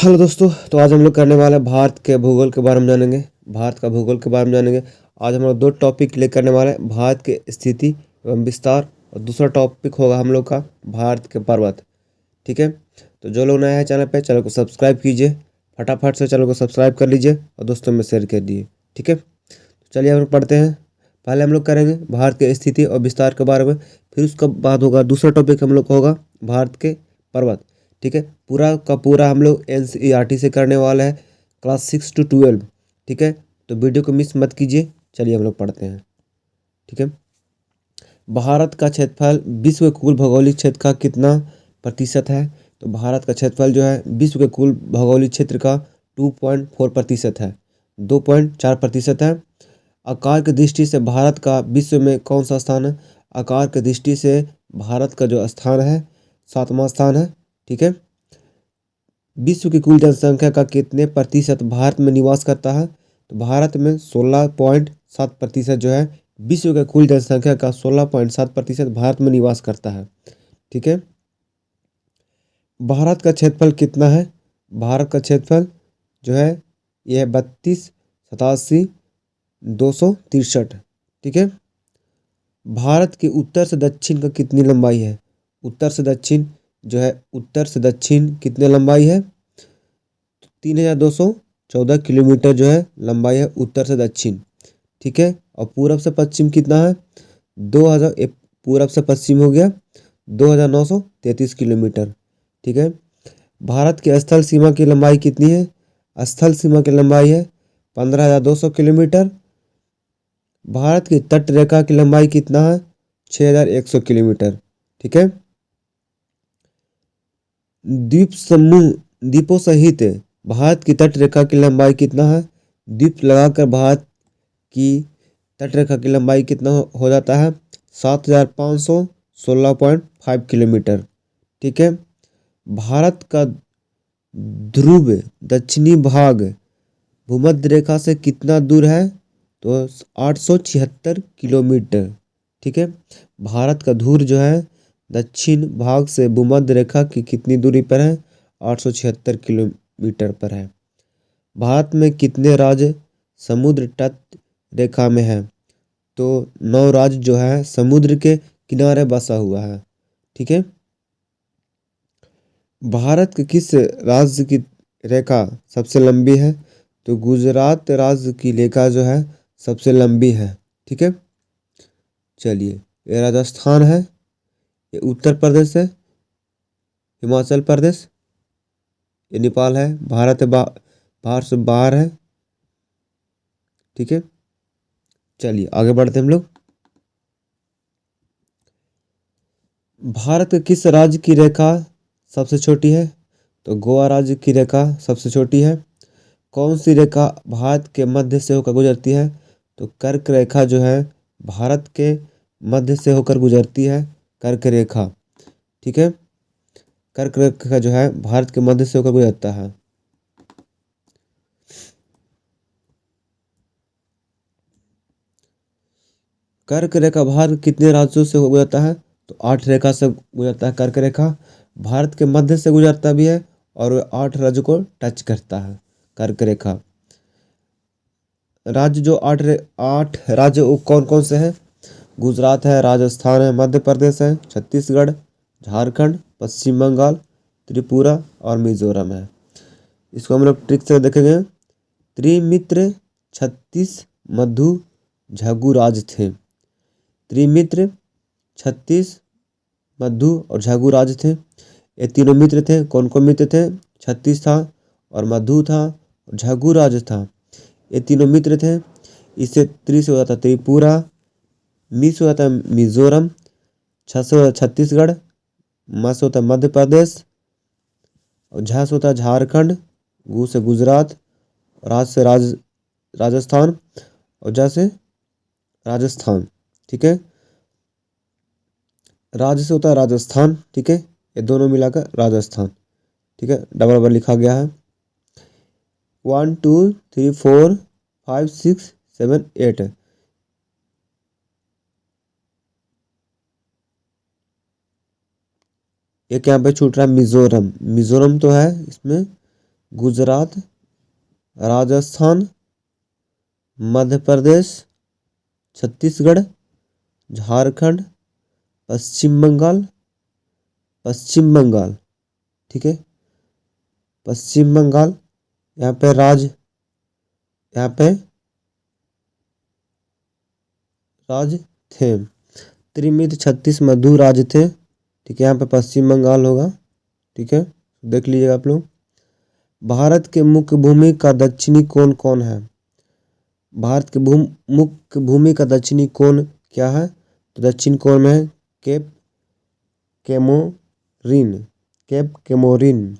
Hello दोस्तों। तो आज हम लोग करने वाले हैं भारत के भूगोल के बारे में जानेंगे। भारत का भूगोल के बारे में जानेंगे। आज हम लोग दो टॉपिक क्लियर करने वाले हैं, भारत के स्थिति एवं विस्तार, और दूसरा टॉपिक होगा हम लोग का भारत के पर्वत। ठीक है, तो जो लोग नए हैं चैनल पे, चैनल को सब्सक्राइब कीजिए, फटाफट से चैनल को सब्सक्राइब कर लीजिए और दोस्तों में शेयर कर दिए। ठीक है, तो चलिए हम लोग पढ़ते हैं। पहले हम लोग करेंगे भारत के स्थिति और विस्तार के बारे में, फिर उसके बाद होगा दूसरा टॉपिक हम लोग का होगा भारत के पर्वत। ठीक है, पूरा का पूरा हम लोग NCERT से करने वाला है, क्लास 6 to 12। ठीक है, तो वीडियो को मिस मत कीजिए। चलिए हम लोग पढ़ते हैं। ठीक है, भारत का क्षेत्रफल विश्व के कुल भौगोलिक क्षेत्र का कितना प्रतिशत है? तो भारत का क्षेत्रफल जो है विश्व के कुल भौगोलिक क्षेत्र का 2.4% है, 2.4% है। आकार की दृष्टि से भारत का विश्व में कौन सा स्थान है? आकार की दृष्टि से भारत का जो स्थान है 7वां स्थान है। ठीक है, विश्व की कुल जनसंख्या का कितने प्रतिशत भारत में निवास करता है? तो भारत में 16.7% जो है, विश्व के कुल जनसंख्या का 16.7% भारत में निवास करता है। ठीक है, भारत का क्षेत्रफल कितना है? भारत का क्षेत्रफल जो है यह 32,87,263। ठीक है, भारत के उत्तर से दक्षिण का कितनी लंबाई है? उत्तर से दक्षिण जो है, उत्तर से दक्षिण कितनी लंबाई है? 3,214 किलोमीटर जो है लंबाई है उत्तर से दक्षिण। ठीक है, और पूरब से पश्चिम कितना है? 2000, पूरब से पश्चिम हो गया 2,933 किलोमीटर। ठीक है, भारत की स्थल सीमा की लंबाई कितनी है? स्थल सीमा की लंबाई है 15,200 किलोमीटर। भारत की तट रेखा की लंबाई कितना है? 6,100 किलोमीटर। ठीक है, द्वीप समूह, द्वीपों सहित भारत की तट रेखा की लंबाई कितना है? द्वीप लगाकर भारत की तट रेखा की लंबाई कितना हो जाता है? 7,516.5 किलोमीटर। ठीक है, भारत का ध्रुव दक्षिणी भाग भूमध्य रेखा से कितना दूर है? तो 876 किलोमीटर। ठीक है, भारत का ध्रुव जो है दक्षिण भाग से भूमध्य रेखा की कितनी दूरी पर है? 876 किलोमीटर पर है। भारत में कितने राज्य समुद्र तट रेखा में है? तो 9 राज्य जो है समुद्र के किनारे बसा हुआ है। ठीक है, भारत के किस राज्य की रेखा सबसे लंबी है? तो गुजरात राज्य की रेखा जो है सबसे लंबी है। ठीक है, चलिए, ये राजस्थान है, ये उत्तर प्रदेश है, हिमाचल प्रदेश, ये नेपाल है, भारत से बाहर है। ठीक है, चलिए आगे बढ़ते हम लोग। भारत के किस राज्य की रेखा सबसे छोटी है? तो गोवा राज्य की रेखा सबसे छोटी है। कौन सी रेखा भारत के मध्य से होकर गुजरती है? तो कर्क रेखा जो है भारत के मध्य से होकर गुजरती है, कर्क रेखा। ठीक है, कर्क रेखा जो है भारत के मध्य से होकर गुजरता है। कर्क रेखा भारत के कितने राज्यों से गुजरता है? तो 8 रेखा से गुजरता है कर्क रेखा। भारत के मध्य से गुजरता भी है और वो 8 राज्य को टच करता है कर्क रेखा। राज्य जो 8 राज्य वो कौन कौन से हैं? गुजरात है, राजस्थान है, मध्य प्रदेश है, छत्तीसगढ़, झारखंड, पश्चिम बंगाल, त्रिपुरा और मिजोरम है। इसको हम लोग ट्रिक से देखेंगे। त्रिमित्र, छत्तीस, मध्य, झगु राज थे। त्रिमित्र, छत्तीस, मध्य और झगु राज थे। ये तीनों मित्र थे। कौन कौन मित्र थे? छत्तीस था और मध्य था और झगु राज था। ये तीनों मित्र थे। इससे त्रि से होता था त्रिपुरा, मी से होता है मिजोरम, छ से होता है छत्तीसगढ़, म से होता है मध्य प्रदेश और झा से होता है झारखंड, गु से गुजरात, राज से राजस्थान और झा से राजस्थान। ठीक है, राज्य से होता है राजस्थान। ठीक है, ये दोनों मिलाकर राजस्थान। ठीक है, डबल डबल लिखा गया है। 1 2 3 4 5 6 7 8। एक यहाँ पे छूट रहा है मिजोरम। मिजोरम तो है इसमें गुजरात, राजस्थान, मध्य प्रदेश, छत्तीसगढ़, झारखंड, पश्चिम बंगाल, पश्चिम बंगाल। ठीक है, पश्चिम बंगाल। यहाँ पे राज थे। त्रिमित 36 मधु राज थे। ठीक है, यहाँ पे पश्चिम बंगाल होगा। ठीक है, देख लीजिएगा आप लोग। भारत के मुख्य भूमि का दक्षिणी कोण कौन है? भारत के मुख्य भूमि का दक्षिणी कोण क्या है? तो दक्षिण कोण में है केप केमोरिन।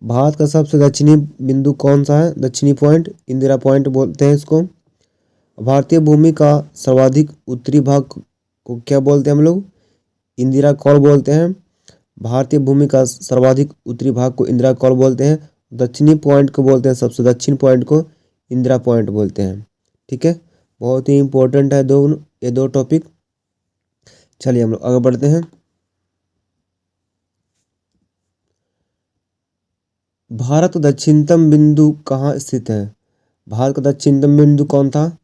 भारत का सबसे दक्षिणी बिंदु कौन सा है? दक्षिणी पॉइंट, इंदिरा पॉइंट बोलते हैं इसको। भारतीय भूमि का सर्वाधिक उत्तरी भाग को क्या बोलते हैं हम लोग? इंदिरा कॉल बोलते हैं। भारतीय भूमि का सर्वाधिक उत्तरी भाग को इंदिरा कॉल बोलते हैं। दक्षिणी पॉइंट को बोलते हैं, सबसे दक्षिण पॉइंट को इंदिरा पॉइंट बोलते हैं। ठीक है, बहुत ही इंपॉर्टेंट है ये दो टॉपिक। चलिए हम लोग आगे बढ़ते हैं। भारत का दक्षिणतम बिंदु कहाँ स्थित है? भारत का दक्षिणतम बिंदु कौन था?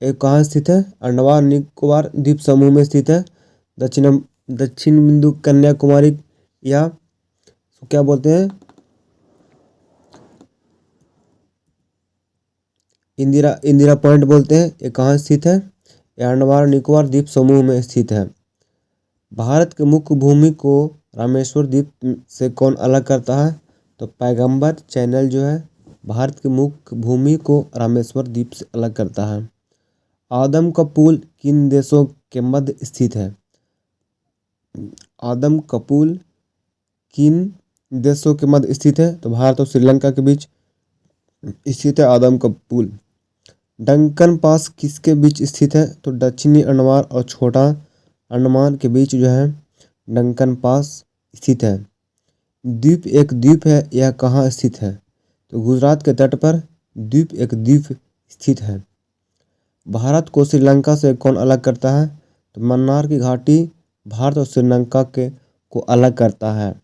एक कहाँ स्थित है? अंडमान निकोबार द्वीप समूह में स्थित है। दक्षिण बिंदु कन्याकुमारी या क्या बोलते हैं? इंदिरा पॉइंट बोलते हैं। ये कहाँ स्थित है? ये अंडमान निकोबार द्वीप समूह में स्थित है। भारत के मुख्य भूमि को रामेश्वर द्वीप से कौन अलग करता है? तो पैगंबर चैनल जो है भारत के मुख्य भूमि को रामेश्वर द्वीप से अलग करता है। आदम का पुल किन देशों के मध्य स्थित है? आदम का पुल किन देशों के मध्य स्थित है? तो भारत और श्रीलंका के बीच स्थित है आदम का पुल। डंकन पास किसके बीच स्थित है? तो दक्षिणी अंडमान और छोटा अंडमान के बीच जो है डंकन पास स्थित है। द्वीप एक द्वीप है, यह कहाँ स्थित है? तो गुजरात के तट पर द्वीप एक द्वीप स्थित है। भारत को श्रीलंका से कौन अलग करता है? तो मन्नार की घाटी भारत और श्रीलंका को अलग करता है।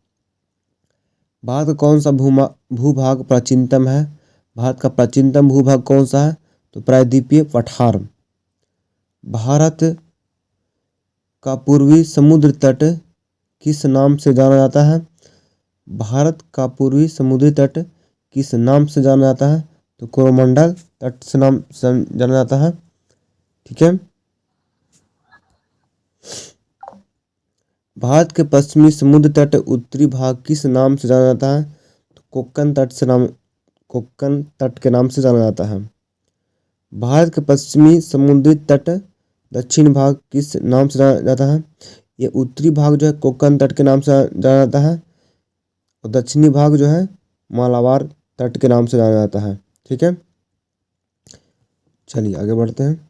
भारत का कौन सा भूभाग प्राचीनतम है? भारत का प्राचीनतम भूभाग कौन सा है? तो प्रायद्वीपीय पठार। भारत का पूर्वी समुद्र तट किस नाम से जाना जाता है? भारत का पूर्वी समुद्री तट किस नाम से जाना जाता है? तो कोरोमंडल तट से नाम से जाना जाता है। ठीक है, भारत के पश्चिमी समुद्र तट उत्तरी भाग किस नाम से जाना जाता है? तो कोक्कन तट के नाम से जाना जाता है। भारत के पश्चिमी समुद्री तट दक्षिण भाग किस नाम से जाना जाता है? ये उत्तरी भाग जो है कोक्कन तट के नाम से जाना जाता है और दक्षिणी भाग जो है मालाबार तट के नाम से जाना जाता है। ठीक है, चलिए आगे बढ़ते हैं।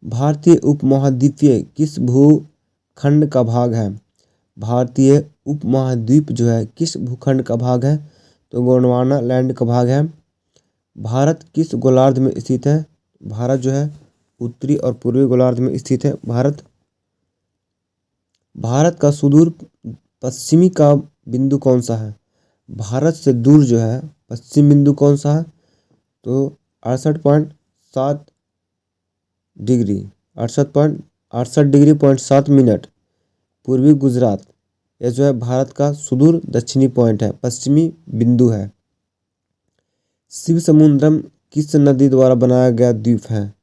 भारतीय उपमहाद्वीपीय किस भूखंड का भाग है? भारतीय उपमहाद्वीप जो है किस भूखंड का भाग है? तो गोंडवाना लैंड का भाग है। भारत किस गोलार्ध में स्थित है? भारत जो है उत्तरी और पूर्वी गोलार्ध में स्थित है। भारत का सुदूर पश्चिमी का बिंदु कौन सा है? भारत से दूर जो है पश्चिम बिंदु कौन सा है? तो 68.7 डिग्री 68.7 पूर्वी गुजरात। यह जो है भारत का सुदूर दक्षिणी पॉइंट है, पश्चिमी बिंदु है। शिव समुद्रम किस नदी द्वारा बनाया गया द्वीप है?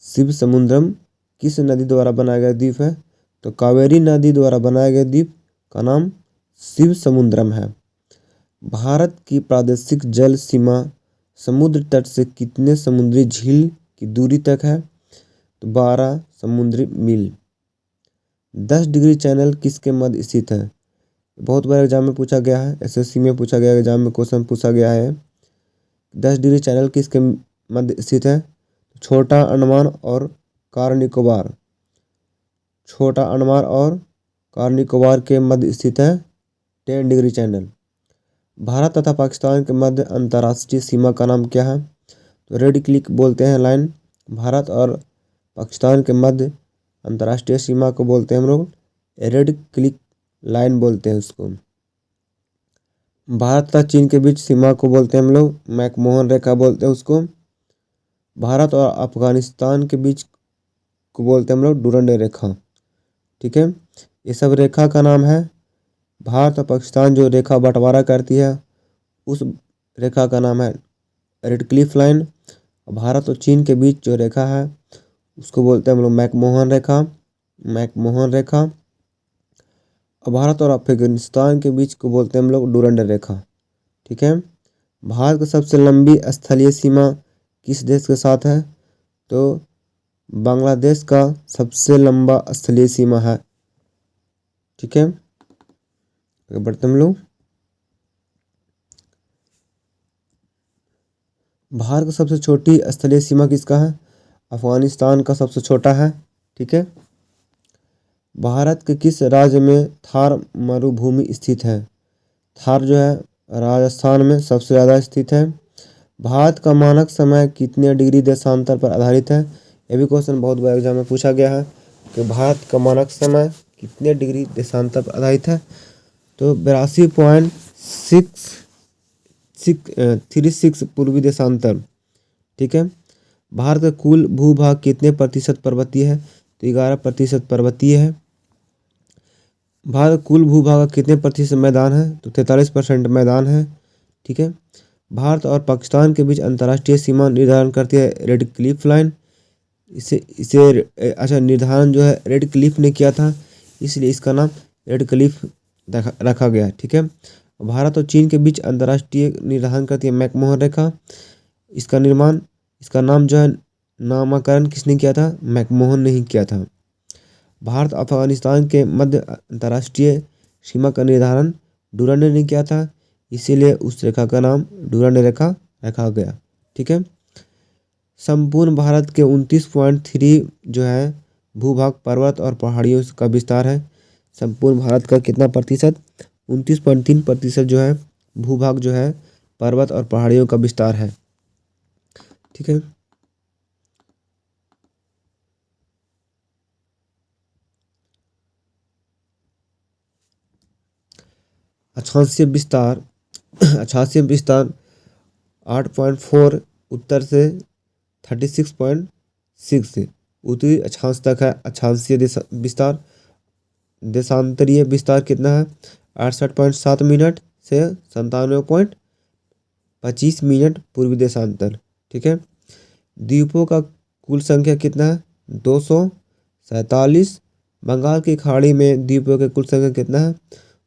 शिव समुद्रम किस नदी द्वारा बनाया गया द्वीप है? तो कावेरी नदी द्वारा बनाया गया द्वीप का नाम शिव समुद्रम है। भारत की प्रादेशिक जल सीमा समुद्र तट से कितने समुद्री झील की दूरी तक है? तो 12 समुद्री मील। 10 डिग्री चैनल किसके मध्य स्थित है? बहुत बार एग्जाम में पूछा गया है, एसएससी में पूछा गया, एग्जाम में क्वेश्चन पूछा गया है। 10 डिग्री चैनल किसके मध्य स्थित है? छोटा अंडमान और कार निकोबार। छोटा अंडमान और कार निकोबार के मध्य स्थित है 10 डिग्री चैनल। भारत तथा पाकिस्तान के मध्य अंतर्राष्ट्रीय सीमा का नाम क्या है? तो रेड क्लिक बोलते हैं लाइन। भारत और पाकिस्तान के मध्य अंतर्राष्ट्रीय सीमा को बोलते हैं हम लोग रेड क्लिफ लाइन बोलते हैं उसको। भारत तथा चीन के बीच सीमा को बोलते हैं हम लोग मैकमोहन रेखा बोलते हैं उसको। भारत और अफगानिस्तान के बीच को बोलते हैं हम लोग डूरंड रेखा। ठीक है, ये सब रेखा का नाम है। भारत और पाकिस्तान जो रेखा बंटवारा करती है उस रेखा का नाम है रेड क्लिफ लाइन। भारत और चीन के बीच जो रेखा है उसको बोलते हैं हम लोग मैकमोहन रेखा, मैकमोहन रेखा। और भारत और अफगानिस्तान के बीच को बोलते हैं हम लोग डूरंड रेखा। ठीक है, भारत की सबसे लंबी स्थलीय सीमा किस देश के साथ है? तो बांग्लादेश का सबसे लंबा स्थलीय सीमा है। ठीक है, आगे बढ़ते हम लोग। भारत की सबसे छोटी स्थलीय सीमा किसका है? अफगानिस्तान का सबसे छोटा है। ठीक है, भारत के किस राज्य में थार मरुभूमि स्थित है? थार जो है राजस्थान में सबसे ज़्यादा स्थित है। भारत का मानक समय कितने डिग्री देशांतर पर आधारित है? ये भी क्वेश्चन बहुत बार एग्जाम में पूछा गया है कि भारत का मानक समय कितने डिग्री देशांतर पर आधारित है? तो 82.36 पूर्वी देशांतर। ठीक है, भारत का कुल भूभाग कितने प्रतिशत पर्वतीय है? तो 11% पर्वतीय है। भारत कुल भूभाग का कितने प्रतिशत मैदान है? तो 43% मैदान है। ठीक है, भारत और पाकिस्तान के बीच अंतर्राष्ट्रीय सीमा निर्धारण करती है रेड क्लिफ लाइन। इसे निर्धारण जो है रेड क्लिफ ने किया था, इसलिए इसका नाम रेड क्लिफ रखा गया। ठीक है, भारत और चीन के बीच अंतर्राष्ट्रीय निर्धारण करती है मैकमोहन रेखा। इसका नाम जो है नामकरण किसने किया था? मैकमोहन ने ही किया था। भारत अफगानिस्तान के मध्य अंतर्राष्ट्रीय सीमा का निर्धारण डूरंड ने किया था, इसीलिए उस रेखा का नाम डूरंड रेखा रखा गया। ठीक है, संपूर्ण भारत के 29.3 जो है भूभाग पर्वत और पहाड़ियों का विस्तार है। संपूर्ण भारत का कितना प्रतिशत? 29.3% जो है भूभाग जो है पर्वत और पहाड़ियों का विस्तार है। ठीक है, अक्षांशीय विस्तार 8.4 उत्तर से 36.6 उत्तरी अक्षांश तक है अक्षांशीय विस्तार। देशांतरीय विस्तार कितना है? 68.7 मिनट से 97.25 मिनट पूर्वी देशांतर। ठीक है, द्वीपों का कुल संख्या कितना है? 247। बंगाल की खाड़ी में द्वीपों की कुल संख्या कितना है?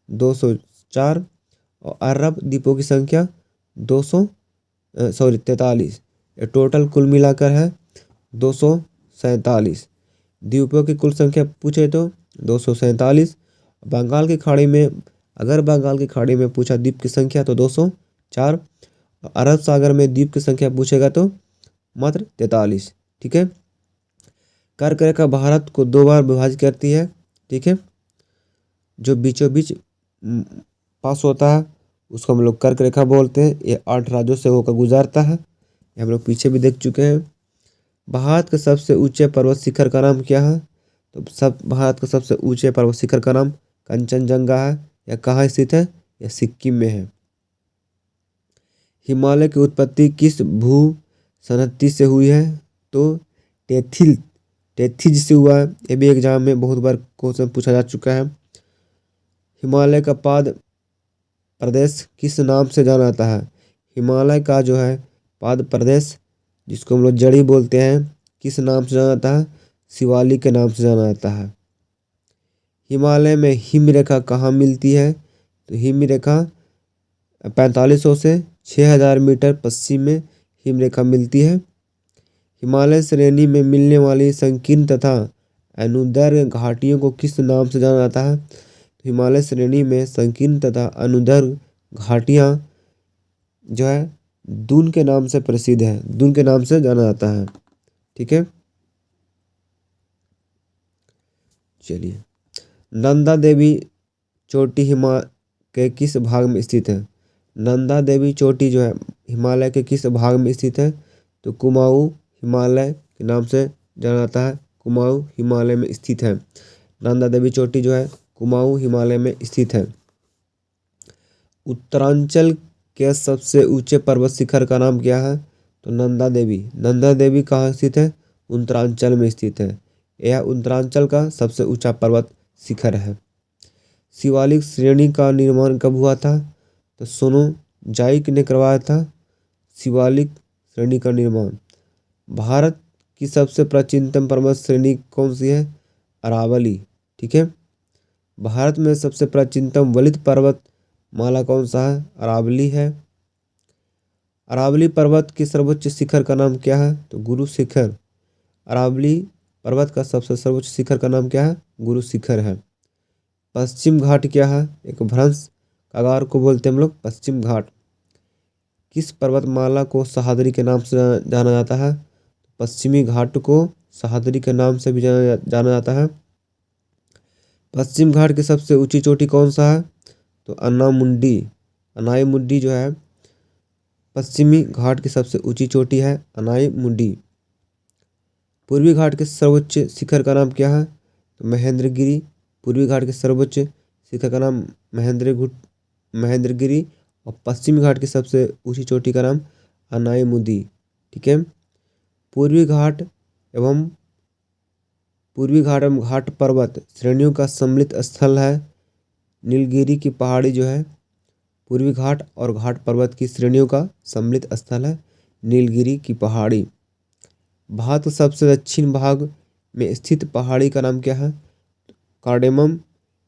204। और अरब द्वीपों की संख्या 43। टोटल कुल मिलाकर है 247। द्वीपों की कुल संख्या पूछे तो 247। बंगाल की खाड़ी में अगर बंगाल की खाड़ी में पूछा द्वीप की संख्या तो 204। अरब सागर में द्वीप की संख्या पूछेगा तो मात्र 43। ठीक है, कर्क रेखा भारत को 2 बार विभाजित करती है। ठीक है, जो बीचों बीच पास होता है उसको हम लोग कर्क रेखा बोलते हैं। ये 8 राज्यों से होकर गुजरता है, ये हम लोग पीछे भी देख चुके हैं। भारत के सबसे ऊंचे पर्वत शिखर का नाम क्या है? तो भारत का सबसे ऊंचे पर्वत शिखर का नाम कंचनजंगा है। यह कहाँ स्थित है? यह सिक्किम में है। हिमालय की उत्पत्ति किस भू सनहत्ती से हुई है? तो टेथिज से हुआ है। ये भी एग्जाम में बहुत बार क्वेश्चन पूछा जा चुका है। हिमालय का पाद प्रदेश किस नाम से जाना जाता है? हिमालय का जो है पाद प्रदेश जिसको हम लोग जड़ी बोलते हैं किस नाम से जाना जाता है? शिवालिक के नाम से जाना जाता है। हिमालय में हिम रेखा कहाँ मिलती है? तो हिम रेखा 4500 से 6000 मीटर पश्चिम में हिम रेखा मिलती है। हिमालय श्रेणी में मिलने वाली संकीर्ण तथा अनुदैर्घ्य घाटियों को किस नाम से जाना जाता है? तो हिमालय श्रेणी में संकीर्ण तथा अनुदैर्घ्य घाटियाँ जो है दून के नाम से प्रसिद्ध है, दून के नाम से जाना जाता है। ठीक है, चलिए, नंदा देवी चोटी हिमालय के किस भाग में स्थित है? नंदा देवी चोटी जो है हिमालय के किस भाग में स्थित है? तो कुमाऊं हिमालय के नाम से जाना जाता है, कुमाऊं हिमालय में स्थित है। नंदा देवी चोटी जो है कुमाऊं हिमालय में स्थित है। उत्तरांचल के सबसे ऊंचे पर्वत शिखर का नाम क्या है? तो नंदा देवी। नंदा देवी कहाँ स्थित है? उत्तरांचल में स्थित है। यह उत्तरांचल का सबसे ऊंचा पर्वत शिखर है। शिवालिक श्रेणी का निर्माण कब हुआ था? तो सोनो जाइक ने करवाया था शिवालिक श्रेणी का निर्माण। भारत की सबसे प्राचीनतम पर्वत श्रेणी कौन सी है? अरावली। ठीक है, भारत में सबसे प्राचीनतम वलित पर्वत माला कौन सा है? अरावली है। अरावली पर्वत के सर्वोच्च शिखर का नाम क्या है? तो गुरु शिखर। अरावली पर्वत का सबसे सर्वोच्च शिखर का नाम क्या है? गुरु शिखर है। पश्चिम घाट क्या है? एक भ्रंश कगार को बोलते हैं हम लोग पश्चिम घाट। किस पर्वतमाला को सह्याद्री के नाम से जाना जाता है? पश्चिमी घाट को सह्याद्री के नाम से भी जाना जाता है। पश्चिम घाट की सबसे ऊंची चोटी कौन सा है? तो अन्नामुंडी। अनाईमुंडी जो है पश्चिमी घाट की सबसे ऊंची चोटी है अनाईमुंडी। पूर्वी घाट के सर्वोच्च शिखर का नाम क्या है? तो महेंद्रगिरी। पूर्वी घाट के सर्वोच्च शिखर का नाम महेंद्रगिरी और पश्चिमी घाट की सबसे ऊंची चोटी का नाम अनाईमुंडी। ठीक है, पूर्वी घाट एवं घाट पर्वत श्रेणियों का सम्मिलित स्थल है। नीलगिरी की पहाड़ी जो है पूर्वी घाट और घाट पर्वत की श्रेणियों का सम्मिलित स्थल है नीलगिरी की पहाड़ी। भारत के सबसे दक्षिण भाग में स्थित पहाड़ी का नाम क्या है? कार्डेमम।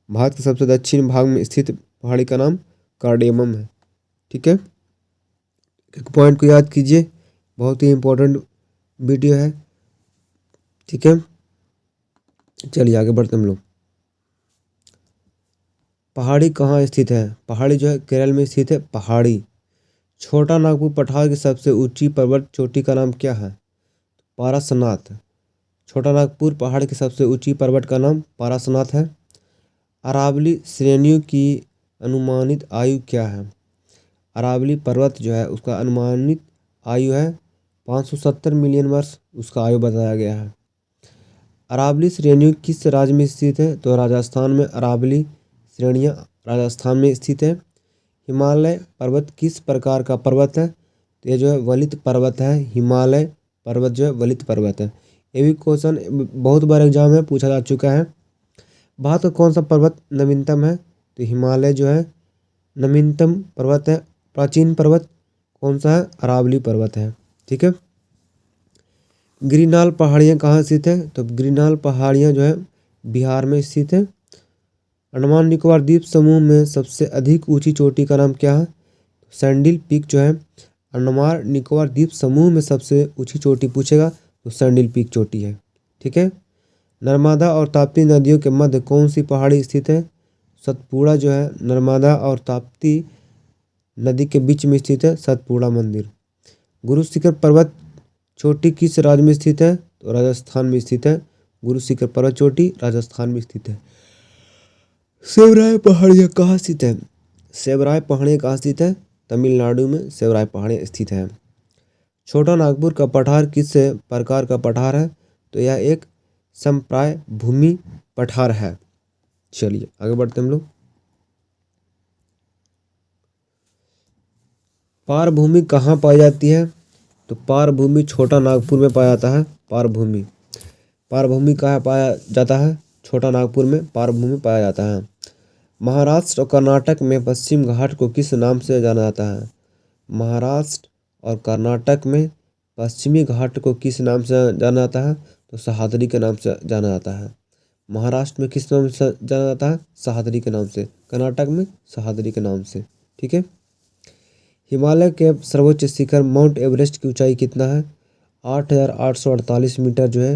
भारत के सबसे दक्षिण भाग में स्थित पहाड़ी का नाम कार्डेमम है। ठीक है, एक पॉइंट को याद कीजिए, बहुत ही इंपॉर्टेंट वीडियो है। ठीक है, चलिए आगे बढ़ते हम लोग। पहाड़ी कहाँ स्थित है? पहाड़ी जो है केरल में स्थित है पहाड़ी। छोटा नागपुर पठार की सबसे ऊंची पर्वत चोटी का नाम क्या है? पारसनाथ। छोटा नागपुर पहाड़ की सबसे ऊंची पर्वत का नाम पारसनाथ है। अरावली श्रेणियों की अनुमानित आयु क्या है? अरावली पर्वत जो है उसका अनुमानित आयु है 570 मिलियन वर्ष, उसका आयु बताया गया है। अरावली श्रेणियों किस राज्य में स्थित है? तो राजस्थान में अरावली श्रेणियाँ राजस्थान में स्थित है। हिमालय पर्वत किस प्रकार का पर्वत है? तो ये जो है वलित पर्वत है। हिमालय पर्वत जो है वलित पर्वत है। ये भी क्वेश्चन बहुत बार एग्जाम में पूछा जा चुका है। भारत का कौन सा पर्वत नवीनतम है? तो हिमालय जो है नवीनतम पर्वत है। प्राचीन पर्वत कौन सा है? अरावली पर्वत है। ठीक है, गिरिनाल पहाड़ियाँ कहाँ स्थित है? तो गिरिनाल पहाड़ियाँ जो है बिहार में स्थित है। अंडमान निकोबार द्वीप समूह में सबसे अधिक ऊंची चोटी का नाम क्या है? सैंडिल पीक जो है अंडमान निकोबार द्वीप समूह में सबसे ऊंची चोटी पूछेगा तो सैंडिल पीक चोटी है। ठीक है, नर्मदा और ताप्ती नदियों के मध्य कौन सी पहाड़ी स्थित है? सतपुड़ा जो है नर्मदा और ताप्ती नदी के बीच में स्थित है सतपुड़ा मंदिर। गुरु शिखर पर्वत चोटी किस राज्य में स्थित है? तो राजस्थान में स्थित है। गुरु शिखर पर्वत चोटी राजस्थान में स्थित है। सेवराय पहाड़ियाँ कहाँ स्थित है? सेवराय पहाड़ियाँ कहाँ स्थित है? तमिलनाडु में सेवराय पहाड़ियाँ स्थित है। छोटा नागपुर का पठार किस प्रकार का पठार है? तो यह एक संप्राय भूमि पठार है। चलिए आगे बढ़ते हम लोग। पारभूमि कहाँ पाई जाती है? तो पारभूमि छोटा नागपुर में पाया जाता है। पारभूमि कहाँ पाया जाता है? छोटा नागपुर में पारभूमि पाया जाता है। महाराष्ट्र और कर्नाटक में पश्चिम घाट को किस नाम से जाना जाता है? महाराष्ट्र और कर्नाटक में पश्चिमी घाट को किस नाम से जाना जाता है? तो सह्याद्री के नाम से जाना जाता है। महाराष्ट्र में किस नाम से जाना जाता है? सह्याद्री के नाम से। कर्नाटक में सह्याद्री के नाम से। ठीक है, हिमालय के सर्वोच्च शिखर माउंट एवरेस्ट की ऊंचाई कितना है? 8,848 मीटर जो है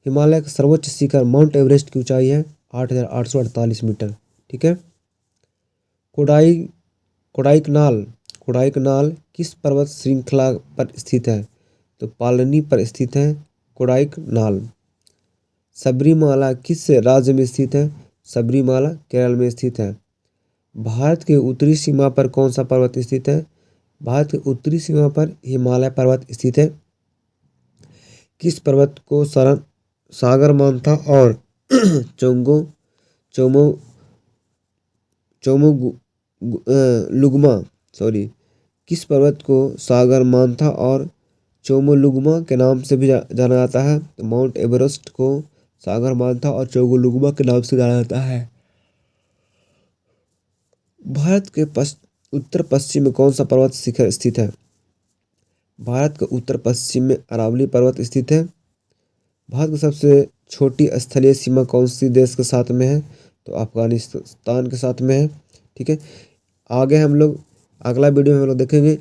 हिमालय का सर्वोच्च शिखर माउंट एवरेस्ट की ऊंचाई है 8,848 मीटर। ठीक है, कोडाईकनाल किस पर्वत श्रृंखला पर स्थित है? तो पालनी पर स्थित है कोडाईकनाल। सबरीमाला किस राज्य में स्थित है? सबरीमाला केरल में स्थित है। भारत के उत्तरी सीमा पर कौन सा पर्वत स्थित है? भारत के उत्तरी सीमा पर हिमालय पर्वत स्थित है। किस पर्वत को सागर मानथा और चोंगो चोमो लुगमा किस पर्वत को सागर मानथा और चोमोलुगमा के नाम से भी जाना जाता है? तो माउंट एवरेस्ट को सागर मानथा और चोमोलुगमा के नाम से जाना जाता है। भारत के उत्तर पश्चिम में कौन सा पर्वत शिखर स्थित है? भारत के उत्तर पश्चिम में अरावली पर्वत स्थित है। भारत की सबसे छोटी स्थलीय सीमा कौन सी देश के साथ में है? तो अफगानिस्तान के साथ में है। ठीक है, आगे हम लोग अगला वीडियो में हम लोग देखेंगे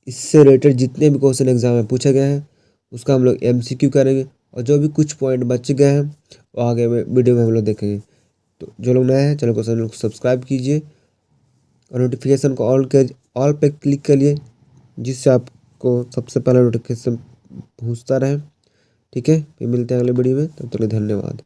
इससे रिलेटेड जितने भी क्वेश्चन एग्जाम में पूछे गए हैं उसका हम लोग MCQ करेंगे, और जो भी कुछ पॉइंट बच गए हैं वो आगे वीडियो में हम लोग देखेंगे। तो जो लोग नए हैं चैनल को सब्सक्राइब कीजिए और नोटिफिकेशन को ऑल पे क्लिक करिए, जिससे आपको सबसे पहले नोटिफिकेशन पहुंचता रहे। ठीक है, फिर मिलते हैं अगले वीडियो में, तब तक के लिए धन्यवाद।